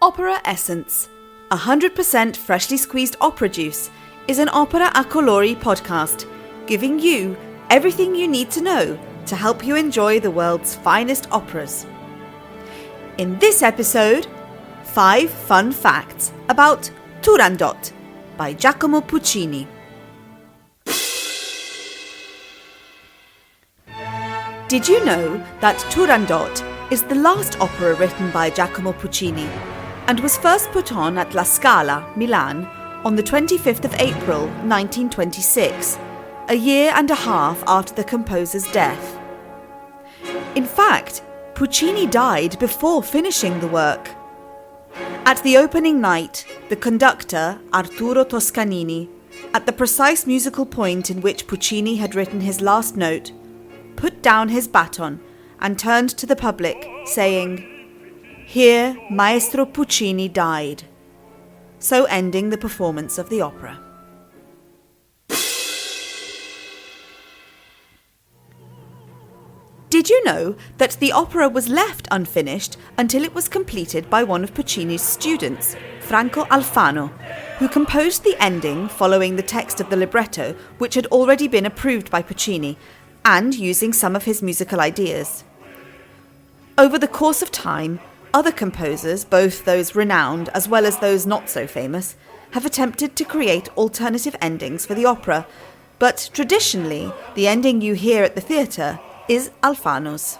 Opera Essence, 100% freshly squeezed opera juice, is an opera a colori podcast, giving you everything you need to know to help you enjoy the world's finest operas. In this episode, 5 fun facts about Turandot by Giacomo Puccini. Did you know that Turandot is the last opera written by Giacomo Puccini and was first put on at La Scala, Milan, on the 25th of April 1926, a year and a half after the composer's death? In fact, Puccini died before finishing the work. At the opening night, the conductor, Arturo Toscanini, at the precise musical point in which Puccini had written his last note, put down his baton and turned to the public, saying, "Here Maestro Puccini died," so ending the performance of the opera. Did you know that the opera was left unfinished until it was completed by one of Puccini's students, Franco Alfano, who composed the ending following the text of the libretto, which had already been approved by Puccini, and using some of his musical ideas. Over the course of time, other composers, both those renowned as well as those not so famous, have attempted to create alternative endings for the opera, but traditionally, the ending you hear at the theatre is Alfano's.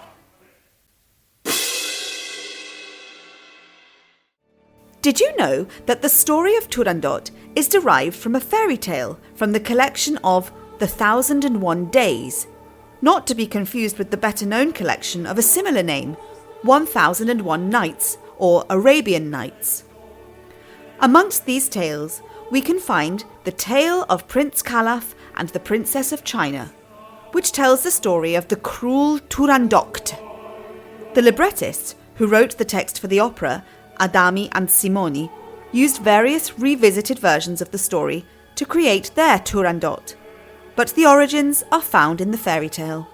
Did you know that the story of Turandot is derived from a fairy tale from the collection of The 1001 Days, not to be confused with the better-known collection of a similar name, 1001 Nights, or Arabian Nights? Amongst these tales, we can find the tale of Prince Calaf and the Princess of China, which tells the story of the cruel Turandot. The librettists who wrote the text for the opera, Adami and Simoni, used various revisited versions of the story to create their Turandot, but the origins are found in the fairy tale.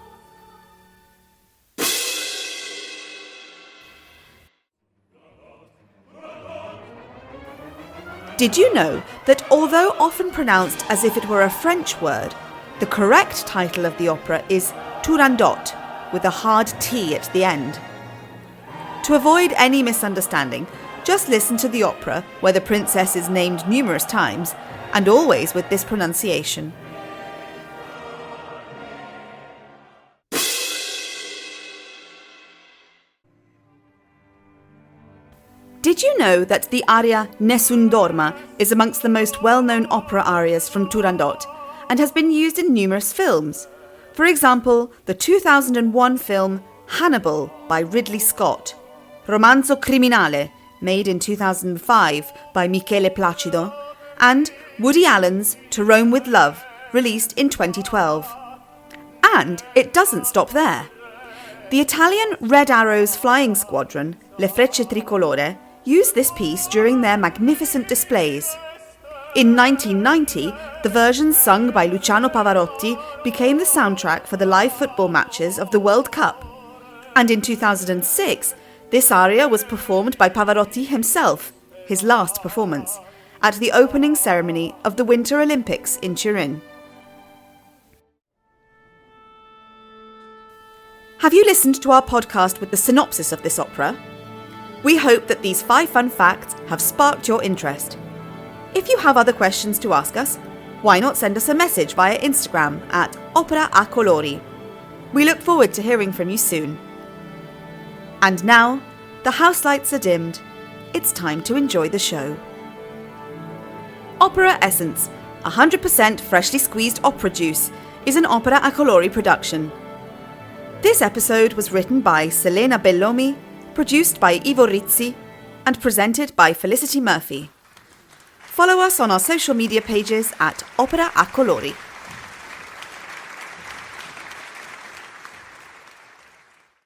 Did you know that although often pronounced as if it were a French word, the correct title of the opera is Turandot, with a hard T at the end? To avoid any misunderstanding, just listen to the opera, where the princess is named numerous times, and always with this pronunciation. Did you know that the aria Nessun Dorma is amongst the most well-known opera arias from Turandot and has been used in numerous films? For example, the 2001 film Hannibal by Ridley Scott, Romanzo Criminale, made in 2005 by Michele Placido, and Woody Allen's To Rome with Love, released in 2012. And it doesn't stop there. The Italian Red Arrows Flying Squadron, Le Frecce Tricolore, used this piece during their magnificent displays. In 1990, the version sung by Luciano Pavarotti became the soundtrack for the live football matches of the World Cup. And in 2006, this aria was performed by Pavarotti himself, his last performance, at the opening ceremony of the Winter Olympics in Turin. Have you listened to our podcast with the synopsis of this opera? We hope that these 5 fun facts have sparked your interest. If you have other questions to ask us, why not send us a message via Instagram at Opera a Colori. We look forward to hearing from you soon. And now, the house lights are dimmed. It's time to enjoy the show. Opera Essence, 100% freshly squeezed opera juice, is an Opera a Colori production. This episode was written by Selena Bellomi, produced by Ivo Rizzi, and presented by Felicity Murphy. Follow us on our social media pages at Opera a Colori.